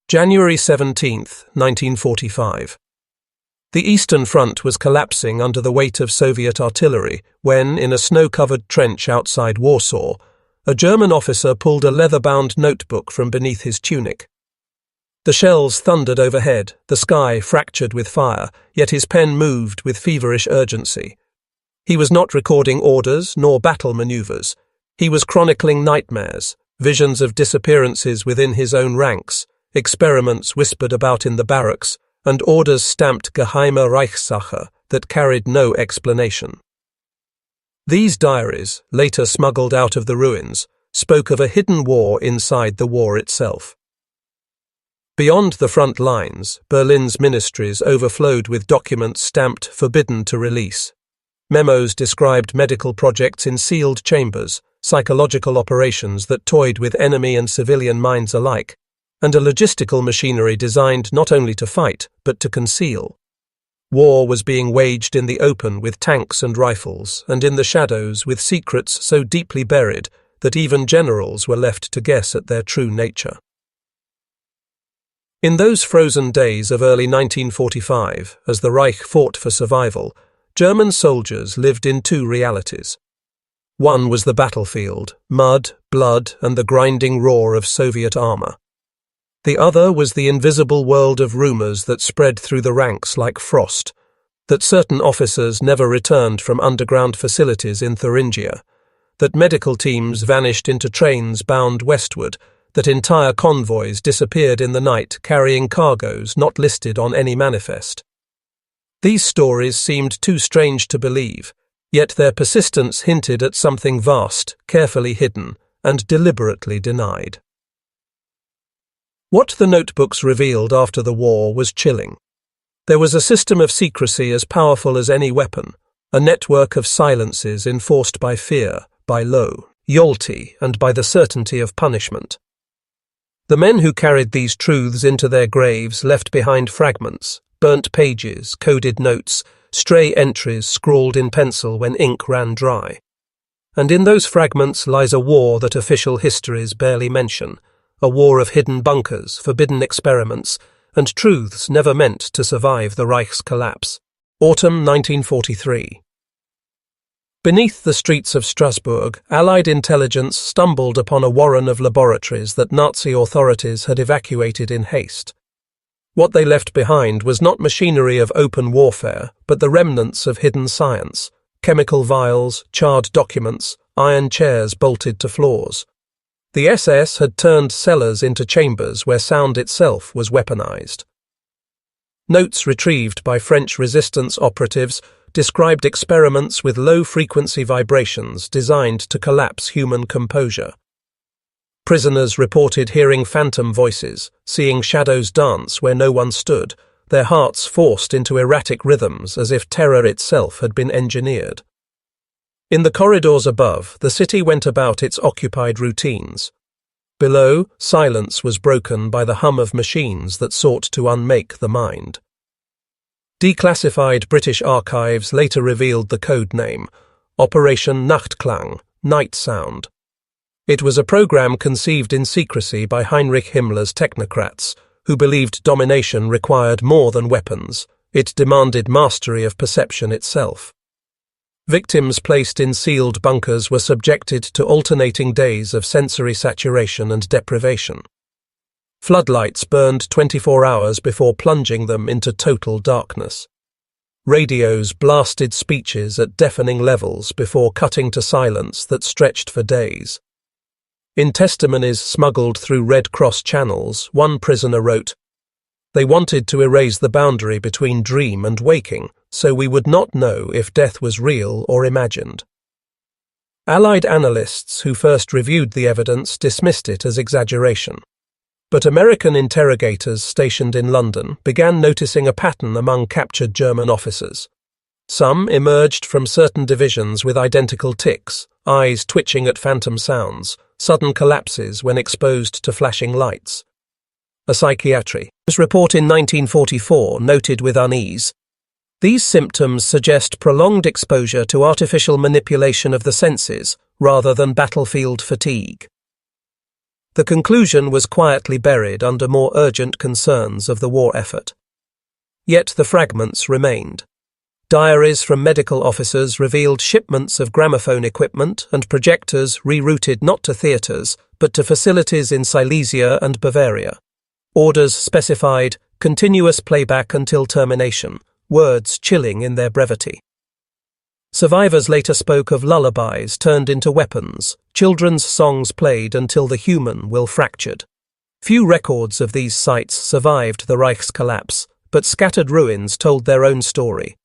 January 17, 1945. The Eastern Front was collapsing under the weight of Soviet artillery when, in a snow-covered trench outside Warsaw, a German officer pulled a leather-bound notebook from beneath his tunic. The shells thundered overhead, the sky fractured with fire, yet his pen moved with feverish urgency. He was not recording orders nor battle maneuvers. He was chronicling nightmares, visions of disappearances within his own ranks, experiments whispered about in the barracks, and orders stamped Geheime Reichssache that carried no explanation. These diaries, later smuggled out of the ruins, spoke of a hidden war inside the war itself. Beyond the front lines, Berlin's ministries overflowed with documents stamped "forbidden to release." Memos described medical projects in sealed chambers, psychological operations that toyed with enemy and civilian minds alike, and a logistical machinery designed not only to fight, but to conceal. War was being waged in the open with tanks and rifles, and in the shadows with secrets so deeply buried that even generals were left to guess at their true nature. In those frozen days of early 1945, as the Reich fought for survival, German soldiers lived in two realities. One was the battlefield, mud, blood, and the grinding roar of Soviet armor. The other was the invisible world of rumors that spread through the ranks like frost, that certain officers never returned from underground facilities in Thuringia, that medical teams vanished into trains bound westward, that entire convoys disappeared in the night carrying cargoes not listed on any manifest. These stories seemed too strange to believe, yet their persistence hinted at something vast, carefully hidden, and deliberately denied. What the notebooks revealed after the war was chilling. There was a system of secrecy as powerful as any weapon, a network of silences enforced by fear, by loyalty, and by the certainty of punishment. The men who carried these truths into their graves left behind fragments, burnt pages, coded notes, stray entries scrawled in pencil when ink ran dry. And in those fragments lies a war that official histories barely mention, a war of hidden bunkers, forbidden experiments, and truths never meant to survive the Reich's collapse. Autumn 1943. Beneath the streets of Strasbourg, Allied intelligence stumbled upon a warren of laboratories that Nazi authorities had evacuated in haste. What they left behind was not machinery of open warfare, but the remnants of hidden science, chemical vials, charred documents, iron chairs bolted to floors. The SS had turned cellars into chambers where sound itself was weaponized. Notes retrieved by French resistance operatives described experiments with low-frequency vibrations designed to collapse human composure. Prisoners reported hearing phantom voices, seeing shadows dance where no one stood, their hearts forced into erratic rhythms as if terror itself had been engineered. In the corridors above, the city went about its occupied routines. Below, silence was broken by the hum of machines that sought to unmake the mind. Declassified British archives later revealed the code name, Operation Nachtklang, Night Sound. It was a program conceived in secrecy by Heinrich Himmler's technocrats, who believed domination required more than weapons. It demanded mastery of perception itself. Victims placed in sealed bunkers were subjected to alternating days of sensory saturation and deprivation. Floodlights burned 24 hours before plunging them into total darkness. Radios blasted speeches at deafening levels before cutting to silence that stretched for days. In testimonies smuggled through Red Cross channels, one prisoner wrote, "They wanted to erase the boundary between dream and waking, so we would not know if death was real or imagined." Allied analysts who first reviewed the evidence dismissed it as exaggeration. But American interrogators stationed in London began noticing a pattern among captured German officers. Some emerged from certain divisions with identical tics, eyes twitching at phantom sounds, sudden collapses when exposed to flashing lights. A psychiatrist's report in 1944 noted with unease, "These symptoms suggest prolonged exposure to artificial manipulation of the senses rather than battlefield fatigue." The conclusion was quietly buried under more urgent concerns of the war effort. Yet the fragments remained. Diaries from medical officers revealed shipments of gramophone equipment and projectors rerouted not to theatres, but to facilities in Silesia and Bavaria. Orders specified continuous playback until termination, words chilling in their brevity. Survivors later spoke of lullabies turned into weapons, children's songs played until the human will fractured. Few records of these sites survived the Reich's collapse, but scattered ruins told their own story.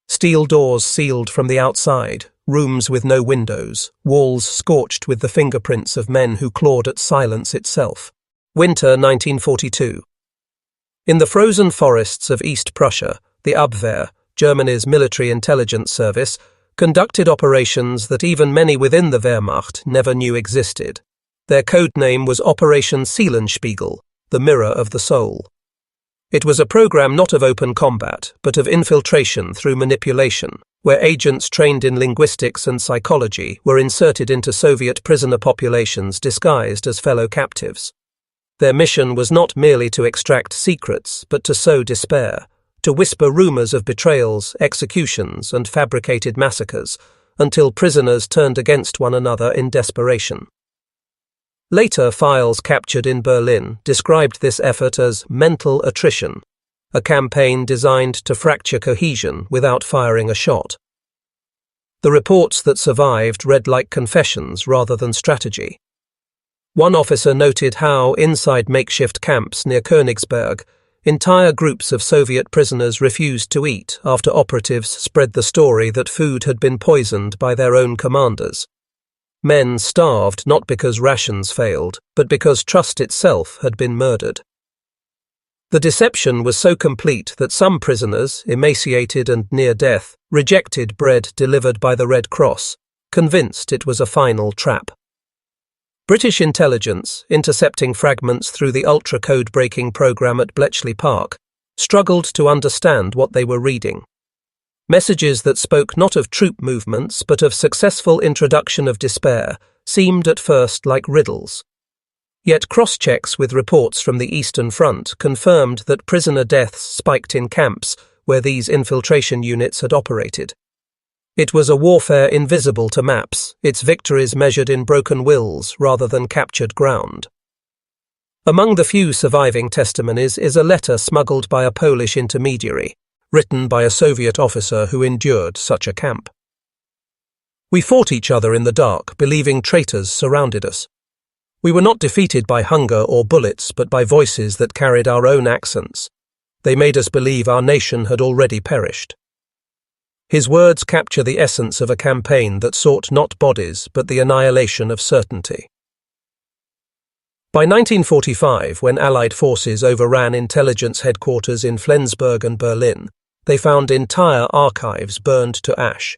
Steel doors sealed from the outside, rooms with no windows, walls scorched with the fingerprints of men who clawed at silence itself. Winter 1942. In the frozen forests of East Prussia, the Abwehr, Germany's military intelligence service, conducted operations that even many within the Wehrmacht never knew existed. Their code name was Operation Seelenspiegel, the mirror of the soul. It was a program not of open combat, but of infiltration through manipulation, where agents trained in linguistics and psychology were inserted into Soviet prisoner populations disguised as fellow captives. Their mission was not merely to extract secrets, but to sow despair, to whisper rumors of betrayals, executions, and fabricated massacres, until prisoners turned against one another in desperation. Later files captured in Berlin described this effort as mental attrition, a campaign designed to fracture cohesion without firing a shot. The reports that survived read like confessions rather than strategy. One officer noted how, inside makeshift camps near Königsberg, entire groups of Soviet prisoners refused to eat after operatives spread the story that food had been poisoned by their own commanders. Men starved not because rations failed, but because trust itself had been murdered. The deception was so complete that some prisoners, emaciated and near death, rejected bread delivered by the Red Cross, convinced it was a final trap. British intelligence, intercepting fragments through the ultra-code-breaking program at Bletchley Park, struggled to understand what they were reading. Messages that spoke not of troop movements but of successful introduction of despair seemed at first like riddles. Yet cross-checks with reports from the Eastern Front confirmed that prisoner deaths spiked in camps where these infiltration units had operated. It was a warfare invisible to maps, its victories measured in broken wills rather than captured ground. Among the few surviving testimonies is a letter smuggled by a Polish intermediary, written by a Soviet officer who endured such a camp. We fought each other in the dark, believing traitors surrounded us. We were not defeated by hunger or bullets, but by voices that carried our own accents. They made us believe our nation had already perished. His words capture the essence of a campaign that sought not bodies, but the annihilation of certainty. By 1945, when Allied forces overran intelligence headquarters in Flensburg and Berlin, they found entire archives burned to ash.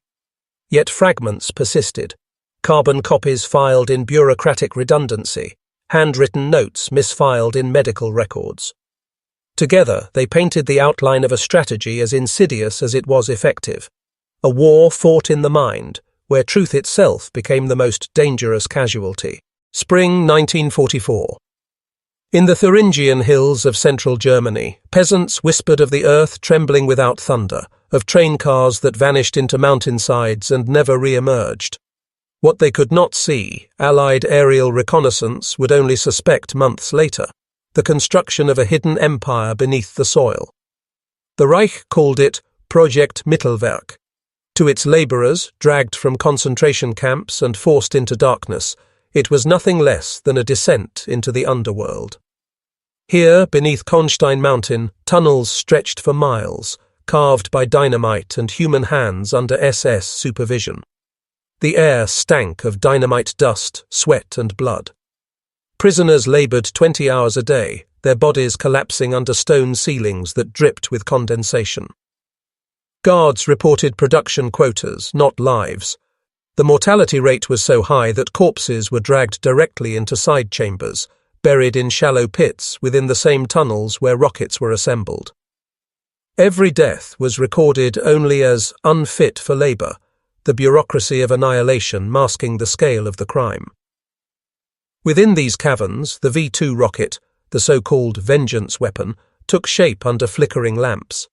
Yet fragments persisted, carbon copies filed in bureaucratic redundancy, handwritten notes misfiled in medical records. Together, they painted the outline of a strategy as insidious as it was effective, a war fought in the mind, where truth itself became the most dangerous casualty. Spring 1944. In the Thuringian hills of central Germany, peasants whispered of the earth trembling without thunder, of train cars that vanished into mountainsides and never re-emerged. What they could not see, Allied aerial reconnaissance would only suspect months later, the construction of a hidden empire beneath the soil. The Reich called it Project Mittelwerk. To its labourers, dragged from concentration camps and forced into darkness, it was nothing less than a descent into the underworld. Here, beneath Konstein Mountain, tunnels stretched for miles, carved by dynamite and human hands under SS supervision. The air stank of dynamite dust, sweat and blood. Prisoners laboured 20 hours a day, their bodies collapsing under stone ceilings that dripped with condensation. Guards reported production quotas, not lives. The mortality rate was so high that corpses were dragged directly into side chambers, buried in shallow pits within the same tunnels where rockets were assembled. Every death was recorded only as unfit for labour, the bureaucracy of annihilation masking the scale of the crime. Within these caverns, the V2 rocket, the so-called vengeance weapon, took shape under flickering lamps.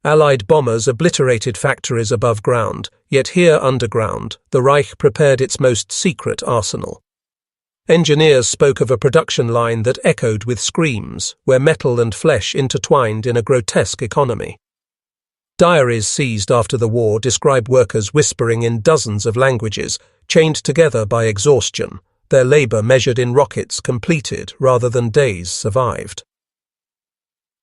Allied bombers obliterated factories above ground, yet here underground, the Reich prepared its most secret arsenal. Engineers spoke of a production line that echoed with screams, where metal and flesh intertwined in a grotesque economy. Diaries seized after the war describe workers whispering in dozens of languages, chained together by exhaustion, their labor measured in rockets completed rather than days survived.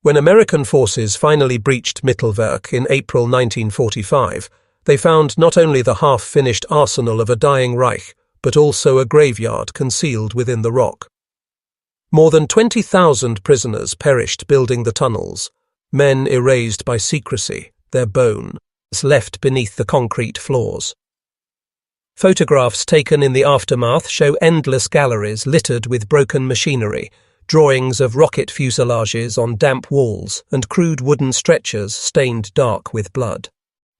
When American forces finally breached Mittelwerk in April 1945, they found not only the half-finished arsenal of a dying Reich, but also a graveyard concealed within the rock. More than 20,000 prisoners perished building the tunnels, men erased by secrecy, their bones left beneath the concrete floors. Photographs taken in the aftermath show endless galleries littered with broken machinery, drawings of rocket fuselages on damp walls, and crude wooden stretchers stained dark with blood.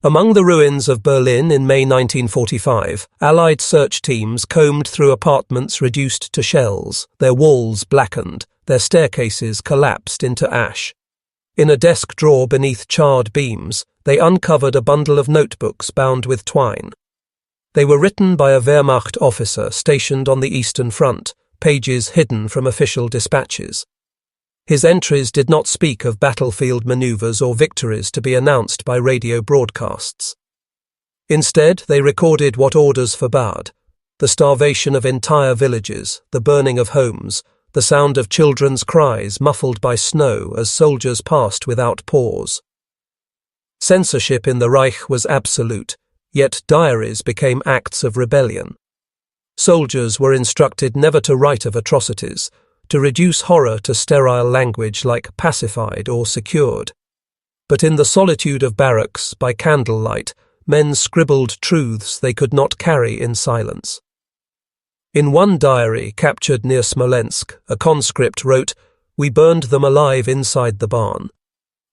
Among the ruins of Berlin in May 1945, Allied search teams combed through apartments reduced to shells, their walls blackened, their staircases collapsed into ash. In a desk drawer beneath charred beams, they uncovered a bundle of notebooks bound with twine. They were written by a Wehrmacht officer stationed on the Eastern Front, pages hidden from official dispatches. His entries did not speak of battlefield maneuvers or victories to be announced by radio broadcasts. Instead, they recorded what orders forbade: the starvation of entire villages, the burning of homes, the sound of children's cries muffled by snow as soldiers passed without pause. Censorship in the Reich was absolute, yet diaries became acts of rebellion. Soldiers were instructed never to write of atrocities, to reduce horror to sterile language like pacified or secured. But in the solitude of barracks, by candlelight, men scribbled truths they could not carry in silence. In one diary captured near Smolensk, a conscript wrote, "We burned them alive inside the barn.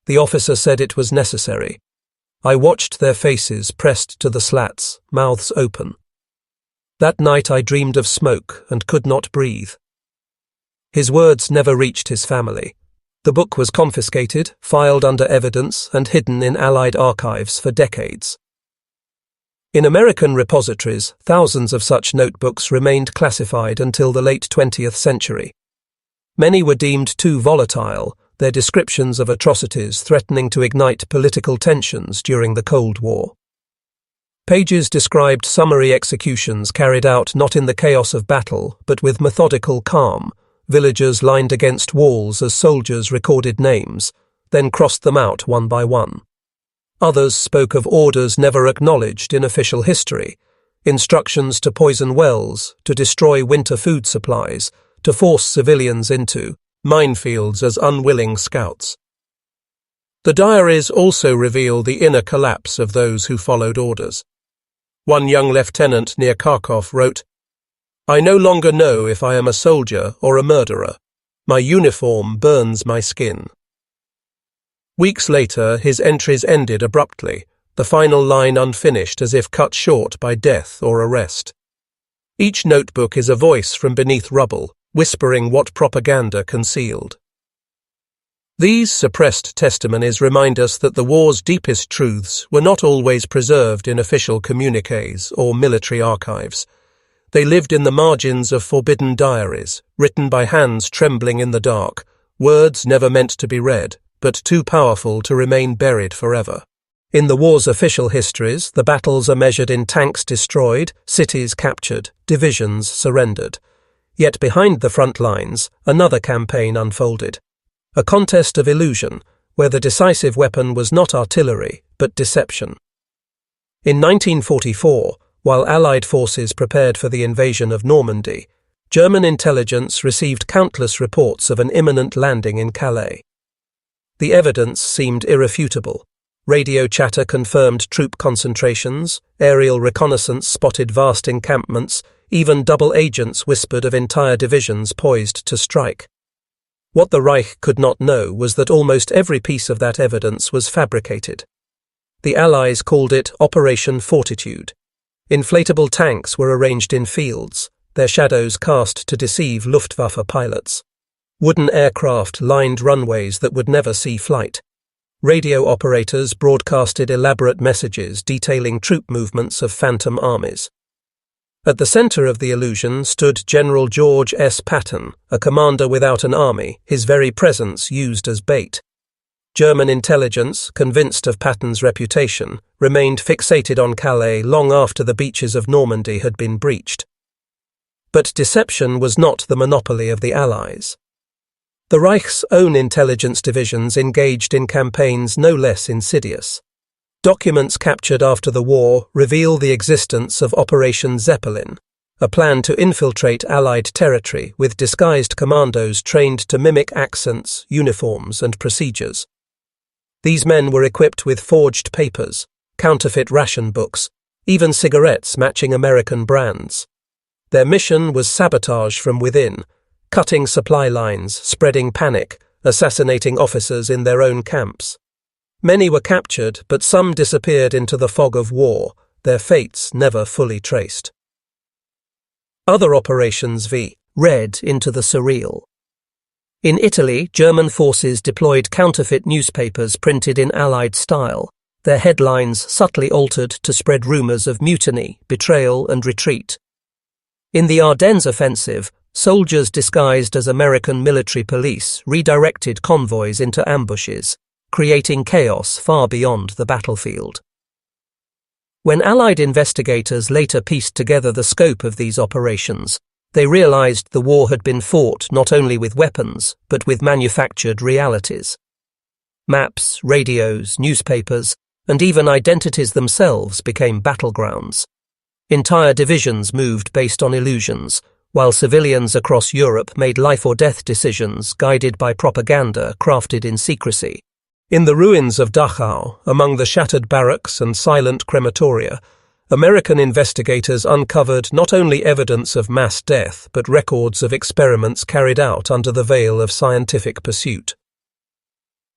The officer said it was necessary. I watched their faces pressed to the slats, mouths open. That night I dreamed of smoke and could not breathe." His words never reached his family. The book was confiscated, filed under evidence, and hidden in Allied archives for decades. In American repositories, thousands of such notebooks remained classified until the late 20th century. Many were deemed too volatile, their descriptions of atrocities threatening to ignite political tensions during the Cold War. Pages described summary executions carried out not in the chaos of battle, but with methodical calm. Villagers lined against walls as soldiers recorded names, then crossed them out one by one. Others spoke of orders never acknowledged in official history, instructions to poison wells, to destroy winter food supplies, to force civilians into minefields as unwilling scouts. The diaries also reveal the inner collapse of those who followed orders. One young lieutenant near Kharkov wrote, "I no longer know if I am a soldier or a murderer. My uniform burns my skin." Weeks later, his entries ended abruptly, the final line unfinished as if cut short by death or arrest. Each notebook is a voice from beneath rubble, whispering what propaganda concealed. These suppressed testimonies remind us that the war's deepest truths were not always preserved in official communiques or military archives. They lived in the margins of forbidden diaries, written by hands trembling in the dark, words never meant to be read, but too powerful to remain buried forever. In the war's official histories, the battles are measured in tanks destroyed, cities captured, divisions surrendered. Yet behind the front lines, another campaign unfolded. A contest of illusion, where the decisive weapon was not artillery, but deception. In 1944, while Allied forces prepared for the invasion of Normandy, German intelligence received countless reports of an imminent landing in Calais. The evidence seemed irrefutable. Radio chatter confirmed troop concentrations, aerial reconnaissance spotted vast encampments, even double agents whispered of entire divisions poised to strike. What the Reich could not know was that almost every piece of that evidence was fabricated. The Allies called it Operation Fortitude. Inflatable tanks were arranged in fields, their shadows cast to deceive Luftwaffe pilots. Wooden aircraft lined runways that would never see flight. Radio operators broadcasted elaborate messages detailing troop movements of phantom armies. At the center of the illusion stood General George S. Patton, a commander without an army, his very presence used as bait. German intelligence, convinced of Patton's reputation, remained fixated on Calais long after the beaches of Normandy had been breached. But deception was not the monopoly of the Allies. The Reich's own intelligence divisions engaged in campaigns no less insidious. Documents captured after the war reveal the existence of Operation Zeppelin, a plan to infiltrate Allied territory with disguised commandos trained to mimic accents, uniforms, and procedures. These men were equipped with forged papers, counterfeit ration books, even cigarettes matching American brands. Their mission was sabotage from within, cutting supply lines, spreading panic, assassinating officers in their own camps. Many were captured, but some disappeared into the fog of war, their fates never fully traced. Other operations read into the surreal. In Italy, German forces deployed counterfeit newspapers printed in Allied style, their headlines subtly altered to spread rumors of mutiny, betrayal, and retreat. In the Ardennes offensive, soldiers disguised as American military police redirected convoys into ambushes, creating chaos far beyond the battlefield. When Allied investigators later pieced together the scope of these operations, they realized the war had been fought not only with weapons, but with manufactured realities. Maps, radios, newspapers, and even identities themselves became battlegrounds. Entire divisions moved based on illusions, while civilians across Europe made life-or-death decisions guided by propaganda crafted in secrecy. In the ruins of Dachau, among the shattered barracks and silent crematoria, American investigators uncovered not only evidence of mass death, but records of experiments carried out under the veil of scientific pursuit.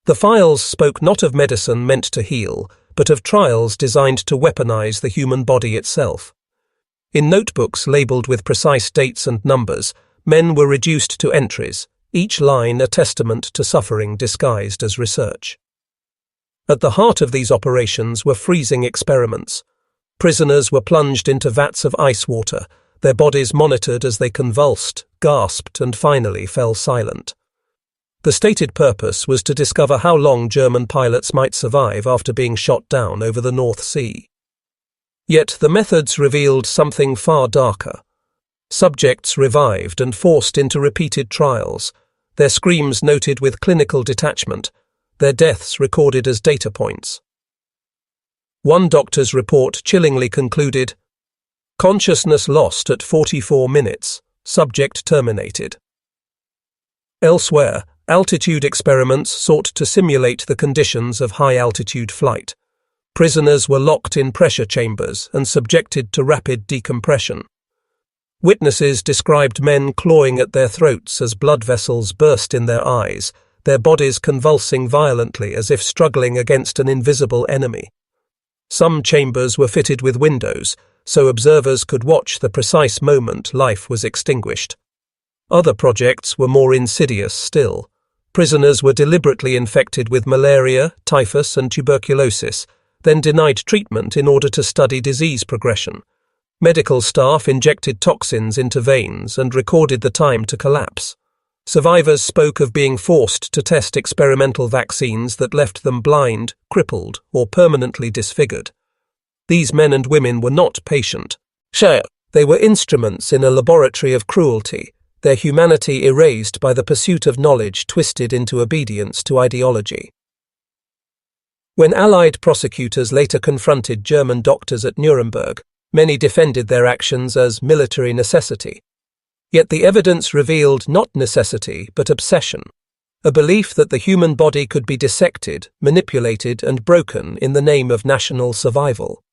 The files spoke not of medicine meant to heal, but of trials designed to weaponize the human body itself. In notebooks labeled with precise dates and numbers, men were reduced to entries, each line a testament to suffering disguised as research. At the heart of these operations were freezing experiments. Prisoners were plunged into vats of ice water, their bodies monitored as they convulsed, gasped, and finally fell silent. The stated purpose was to discover how long German pilots might survive after being shot down over the North Sea. Yet the methods revealed something far darker. Subjects revived and forced into repeated trials, their screams noted with clinical detachment, their deaths recorded as data points. One doctor's report chillingly concluded, "Consciousness lost at 44 minutes, subject terminated." Elsewhere, altitude experiments sought to simulate the conditions of high-altitude flight. Prisoners were locked in pressure chambers and subjected to rapid decompression. Witnesses described men clawing at their throats as blood vessels burst in their eyes, their bodies convulsing violently as if struggling against an invisible enemy. Some chambers were fitted with windows, so observers could watch the precise moment life was extinguished. Other projects were more insidious still. Prisoners were deliberately infected with malaria, typhus, and tuberculosis, then denied treatment in order to study disease progression. Medical staff injected toxins into veins and recorded the time to collapse. Survivors spoke of being forced to test experimental vaccines that left them blind, crippled, or permanently disfigured. These men and women were not patient. They were instruments in a laboratory of cruelty, their humanity erased by the pursuit of knowledge twisted into obedience to ideology. When Allied prosecutors later confronted German doctors at Nuremberg, many defended their actions as military necessity. Yet the evidence revealed not necessity, but obsession, a belief that the human body could be dissected, manipulated, and broken in the name of national survival.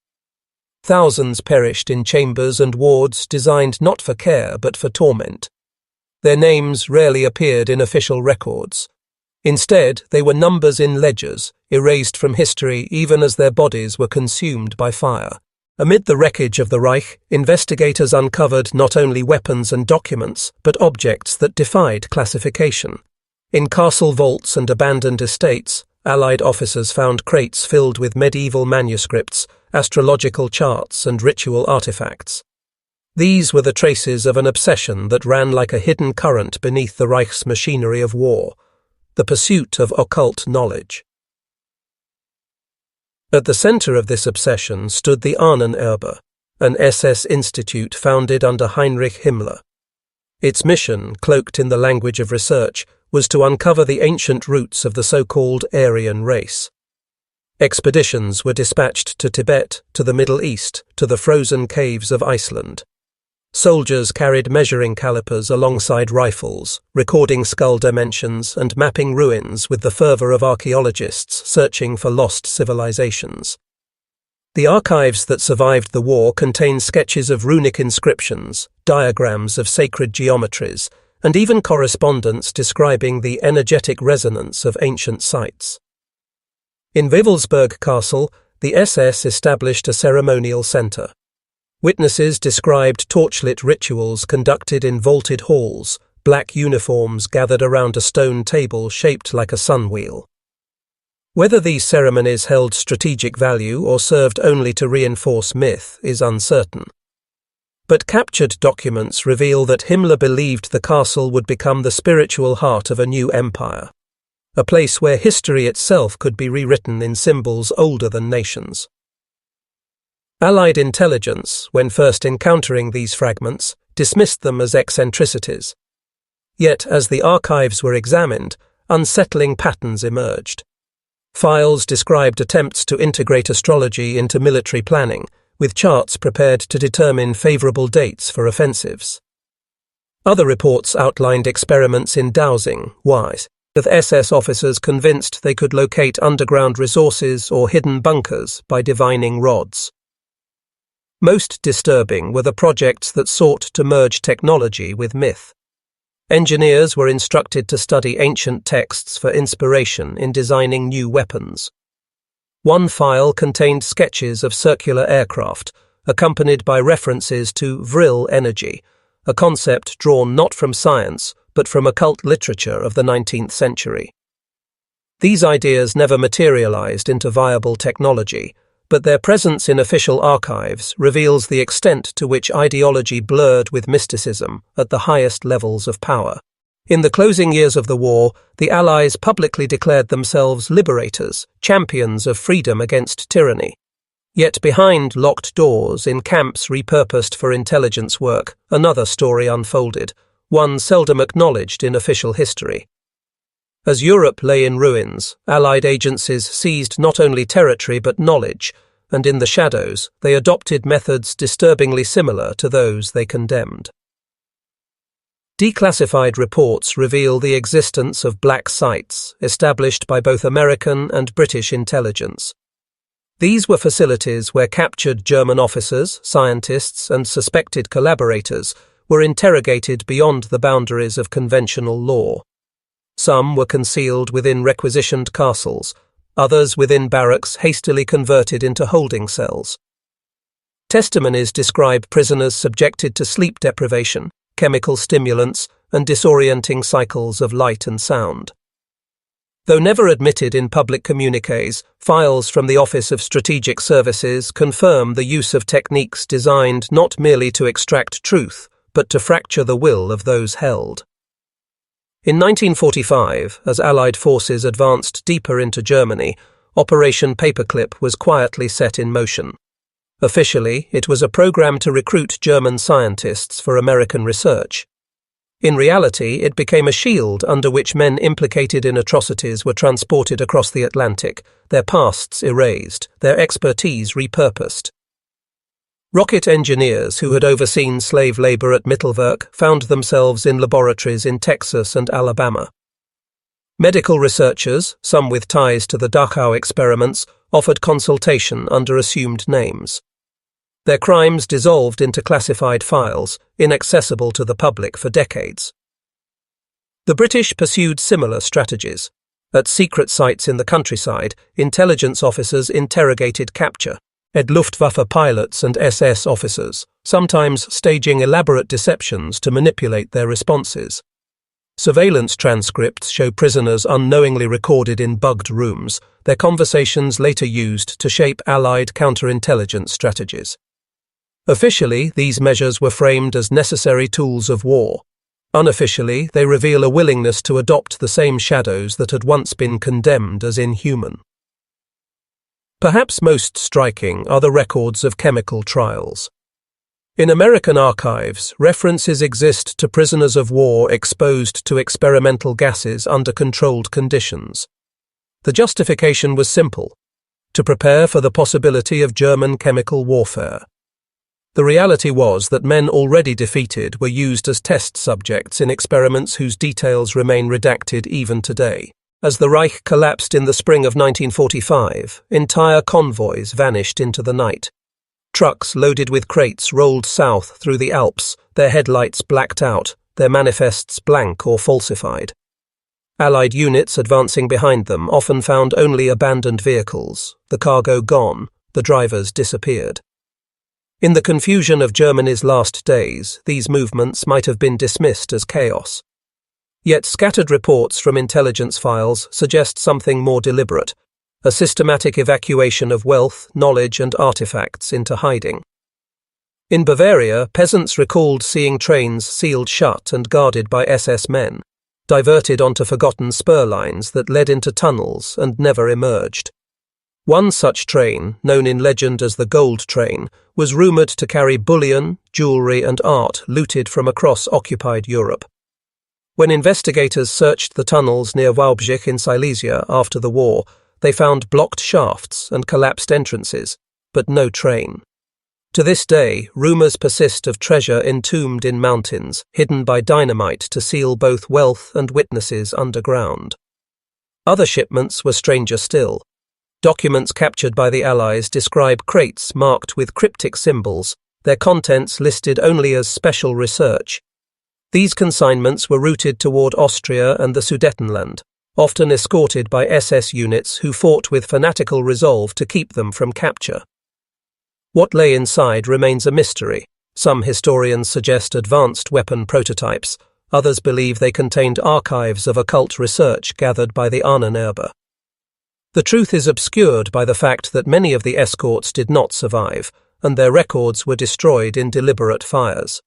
Thousands perished in chambers and wards designed not for care but for torment. Their names rarely appeared in official records. Instead, they were numbers in ledgers, erased from history even as their bodies were consumed by fire. Amid the wreckage of the Reich, investigators uncovered not only weapons and documents, but objects that defied classification. In castle vaults and abandoned estates, Allied officers found crates filled with medieval manuscripts, astrological charts, and ritual artifacts. These were the traces of an obsession that ran like a hidden current beneath the Reich's machinery of war, the pursuit of occult knowledge. At the center of this obsession stood the Ahnenerbe, an SS institute founded under Heinrich Himmler. Its mission, cloaked in the language of research, was to uncover the ancient roots of the so-called Aryan race. Expeditions were dispatched to Tibet, to the Middle East, to the frozen caves of Iceland. Soldiers carried measuring calipers alongside rifles, recording skull dimensions and mapping ruins with the fervor of archaeologists searching for lost civilizations. The archives that survived the war contain sketches of runic inscriptions, diagrams of sacred geometries, and even correspondence describing the energetic resonance of ancient sites. In Wewelsburg Castle, the SS established a ceremonial center. Witnesses described torchlit rituals conducted in vaulted halls, black uniforms gathered around a stone table shaped like a sunwheel. Whether these ceremonies held strategic value or served only to reinforce myth is uncertain. But captured documents reveal that Himmler believed the castle would become the spiritual heart of a new empire, a place where history itself could be rewritten in symbols older than nations. Allied intelligence, when first encountering these fragments, dismissed them as eccentricities. Yet, as the archives were examined, unsettling patterns emerged. Files described attempts to integrate astrology into military planning, with charts prepared to determine favorable dates for offensives. Other reports outlined experiments in dowsing, with SS officers convinced they could locate underground resources or hidden bunkers by divining rods. Most disturbing were the projects that sought to merge technology with myth. Engineers were instructed to study ancient texts for inspiration in designing new weapons. One file contained sketches of circular aircraft, accompanied by references to vril energy, a concept drawn not from science, but from occult literature of the 19th century. These ideas never materialized into viable technology, but their presence in official archives reveals the extent to which ideology blurred with mysticism at the highest levels of power. In the closing years of the war, the Allies publicly declared themselves liberators, champions of freedom against tyranny. Yet behind locked doors, in camps repurposed for intelligence work, another story unfolded, one seldom acknowledged in official history. As Europe lay in ruins, Allied agencies seized not only territory but knowledge, and in the shadows they adopted methods disturbingly similar to those they condemned. Declassified reports reveal the existence of black sites established by both American and British intelligence. These were facilities where captured German officers, scientists, and suspected collaborators were interrogated beyond the boundaries of conventional law. Some were concealed within requisitioned castles, others within barracks hastily converted into holding cells. Testimonies describe prisoners subjected to sleep deprivation, chemical stimulants, and disorienting cycles of light and sound. Though never admitted in public communiques, files from the Office of Strategic Services confirm the use of techniques designed not merely to extract truth, but to fracture the will of those held. In 1945, as Allied forces advanced deeper into Germany, Operation Paperclip was quietly set in motion. Officially, it was a program to recruit German scientists for American research. In reality, it became a shield under which men implicated in atrocities were transported across the Atlantic, their pasts erased, their expertise repurposed. Rocket engineers who had overseen slave labor at Mittelwerk found themselves in laboratories in Texas and Alabama. Medical researchers, some with ties to the Dachau experiments, offered consultation under assumed names. Their crimes dissolved into classified files, inaccessible to the public for decades. The British pursued similar strategies. At secret sites in the countryside, intelligence officers interrogated capture, Luftwaffe pilots and SS officers, sometimes staging elaborate deceptions to manipulate their responses. Surveillance transcripts show prisoners unknowingly recorded in bugged rooms, their conversations later used to shape Allied counterintelligence strategies. Officially, these measures were framed as necessary tools of war. Unofficially, they reveal a willingness to adopt the same shadows that had once been condemned as inhuman. Perhaps most striking are the records of chemical trials. In American archives, references exist to prisoners of war exposed to experimental gases under controlled conditions. The justification was simple: to prepare for the possibility of German chemical warfare. The reality was that men already defeated were used as test subjects in experiments whose details remain redacted even today. As the Reich collapsed in the spring of 1945, entire convoys vanished into the night. Trucks loaded with crates rolled south through the Alps, their headlights blacked out, their manifests blank or falsified. Allied units advancing behind them often found only abandoned vehicles, the cargo gone, the drivers disappeared. In the confusion of Germany's last days, these movements might have been dismissed as chaos. Yet scattered reports from intelligence files suggest something more deliberate: a systematic evacuation of wealth, knowledge, and artifacts into hiding. In Bavaria, peasants recalled seeing trains sealed shut and guarded by SS men, diverted onto forgotten spur lines that led into tunnels and never emerged. One such train, known in legend as the Gold Train, was rumoured to carry bullion, jewellery, and art looted from across occupied Europe. When investigators searched the tunnels near Wałbrzych in Silesia after the war, they found blocked shafts and collapsed entrances, but no train. To this day, rumours persist of treasure entombed in mountains, hidden by dynamite to seal both wealth and witnesses underground. Other shipments were stranger still. Documents captured by the Allies describe crates marked with cryptic symbols, their contents listed only as special research. These consignments were routed toward Austria and the Sudetenland, often escorted by SS units who fought with fanatical resolve to keep them from capture. What lay inside remains a mystery. Some historians suggest advanced weapon prototypes, others believe they contained archives of occult research gathered by the Ahnenerbe. The truth is obscured by the fact that many of the escorts did not survive, and their records were destroyed in deliberate fires.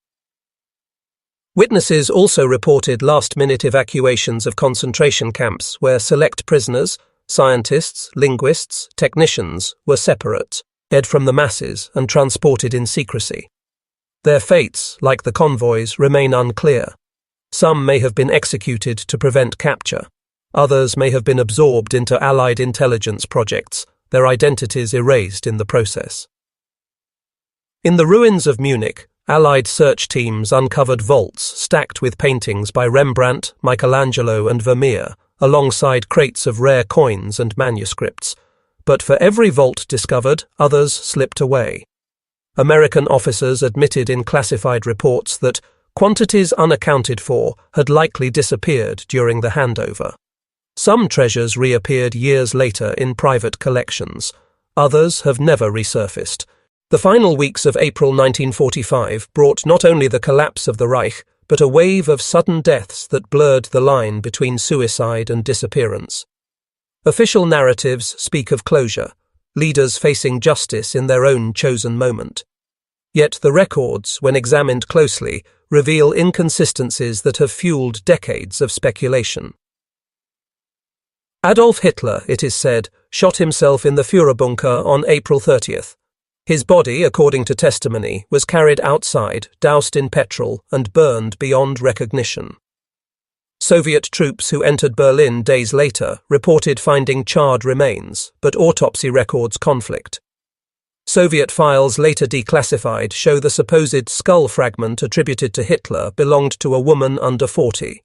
Witnesses also reported last-minute evacuations of concentration camps where select prisoners, scientists, linguists, technicians were separate, led from the masses and transported in secrecy. Their fates, like the convoys, remain unclear. Some may have been executed to prevent capture. Others may have been absorbed into Allied intelligence projects, their identities erased in the process. In the ruins of Munich, Allied search teams uncovered vaults stacked with paintings by Rembrandt, Michelangelo, and Vermeer, alongside crates of rare coins and manuscripts. But for every vault discovered, others slipped away. American officers admitted in classified reports that quantities unaccounted for had likely disappeared during the handover. Some treasures reappeared years later in private collections. Others have never resurfaced. The final weeks of April 1945 brought not only the collapse of the Reich, but a wave of sudden deaths that blurred the line between suicide and disappearance. Official narratives speak of closure, leaders facing justice in their own chosen moment. Yet the records, when examined closely, reveal inconsistencies that have fueled decades of speculation. Adolf Hitler, it is said, shot himself in the Führerbunker on April 30th. His body, according to testimony, was carried outside, doused in petrol, and burned beyond recognition. Soviet troops who entered Berlin days later reported finding charred remains, but autopsy records conflict. Soviet files later declassified show the supposed skull fragment attributed to Hitler belonged to a woman under 40.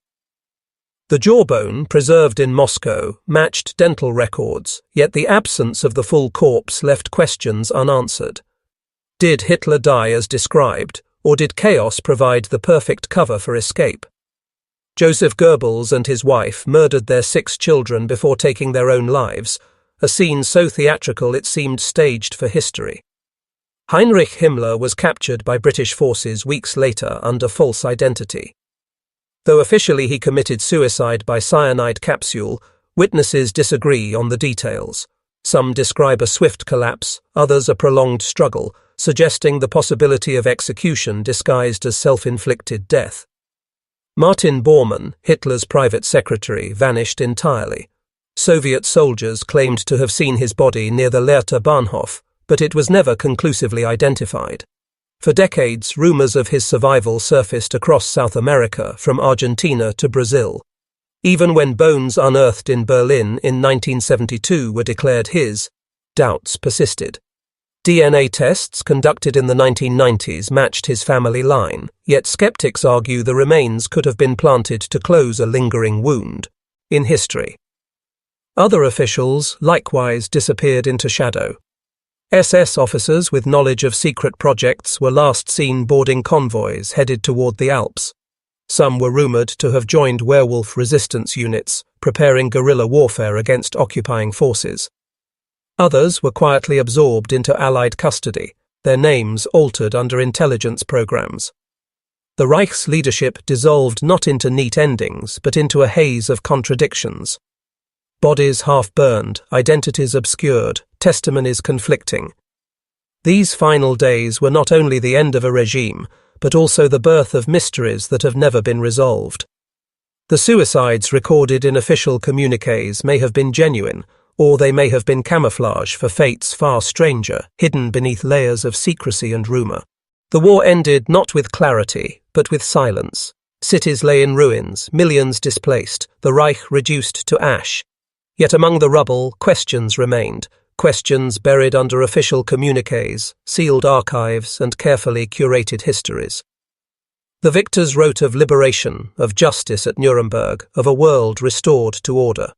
The jawbone, preserved in Moscow, matched dental records, yet the absence of the full corpse left questions unanswered. Did Hitler die as described, or did chaos provide the perfect cover for escape? Joseph Goebbels and his wife murdered their 6 children before taking their own lives, a scene so theatrical it seemed staged for history. Heinrich Himmler was captured by British forces weeks later under false identity. Though officially he committed suicide by cyanide capsule, witnesses disagree on the details. Some describe a swift collapse, others a prolonged struggle, suggesting the possibility of execution disguised as self-inflicted death. Martin Bormann, Hitler's private secretary, vanished entirely. Soviet soldiers claimed to have seen his body near the Lehrter Bahnhof, but it was never conclusively identified. For decades, rumors of his survival surfaced across South America, from Argentina to Brazil. Even when bones unearthed in Berlin in 1972 were declared his, doubts persisted. DNA tests conducted in the 1990s matched his family line, yet skeptics argue the remains could have been planted to close a lingering wound. In history, other officials likewise disappeared into shadow. SS officers with knowledge of secret projects were last seen boarding convoys headed toward the Alps. Some were rumored to have joined werewolf resistance units, preparing guerrilla warfare against occupying forces. Others were quietly absorbed into Allied custody, their names altered under intelligence programs. The Reich's leadership dissolved not into neat endings, but into a haze of contradictions. Bodies half-burned, identities obscured, testimonies conflicting. These final days were not only the end of a regime, but also the birth of mysteries that have never been resolved. The suicides recorded in official communiques may have been genuine, or they may have been camouflage for fates far stranger, hidden beneath layers of secrecy and rumor. The war ended not with clarity, but with silence. Cities lay in ruins, millions displaced, the Reich reduced to ash. Yet among the rubble, questions remained, questions buried under official communiques, sealed archives, and carefully curated histories. The victors wrote of liberation, of justice at Nuremberg, of a world restored to order.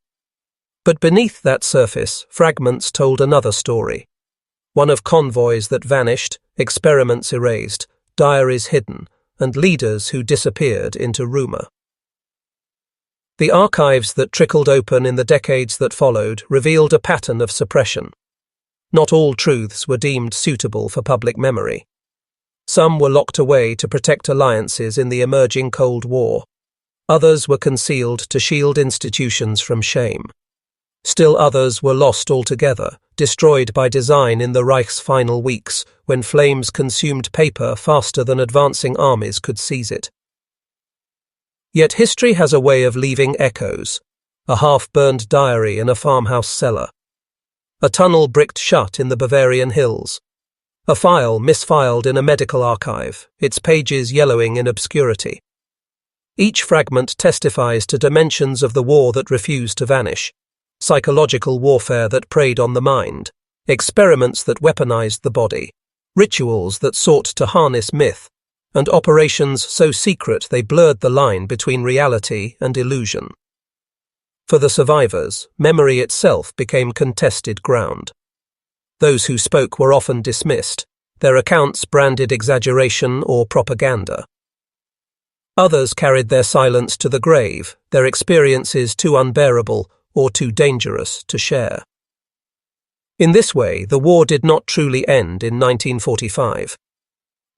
But beneath that surface, fragments told another story. One of convoys that vanished, experiments erased, diaries hidden, and leaders who disappeared into rumor. The archives that trickled open in the decades that followed revealed a pattern of suppression. Not all truths were deemed suitable for public memory. Some were locked away to protect alliances in the emerging Cold War. Others were concealed to shield institutions from shame. Still others were lost altogether, destroyed by design in the Reich's final weeks, when flames consumed paper faster than advancing armies could seize it. Yet history has a way of leaving echoes. A half-burned diary in a farmhouse cellar. A tunnel bricked shut in the Bavarian hills. A file misfiled in a medical archive, its pages yellowing in obscurity. Each fragment testifies to dimensions of the war that refused to vanish. Psychological warfare that preyed on the mind. Experiments that weaponized the body. Rituals that sought to harness myth. And operations so secret they blurred the line between reality and illusion. For the survivors, memory itself became contested ground. Those who spoke were often dismissed, their accounts branded exaggeration or propaganda. Others carried their silence to the grave, their experiences too unbearable or too dangerous to share. In this way, the war did not truly end in 1945.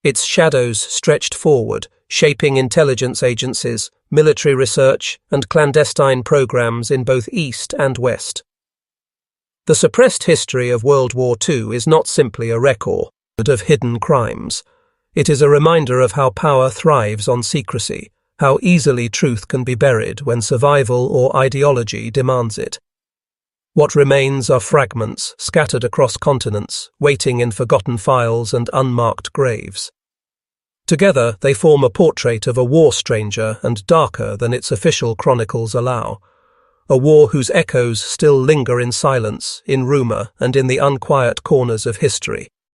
Its shadows stretched forward, shaping intelligence agencies, military research, and clandestine programs in both East and West. The suppressed history of World War II is not simply a record of hidden crimes. It is a reminder of how power thrives on secrecy, how easily truth can be buried when survival or ideology demands it. What remains are fragments scattered across continents, waiting in forgotten files and unmarked graves. Together, they form a portrait of a war stranger and darker than its official chronicles allow. A war whose echoes still linger in silence, in rumor, and in the unquiet corners of history.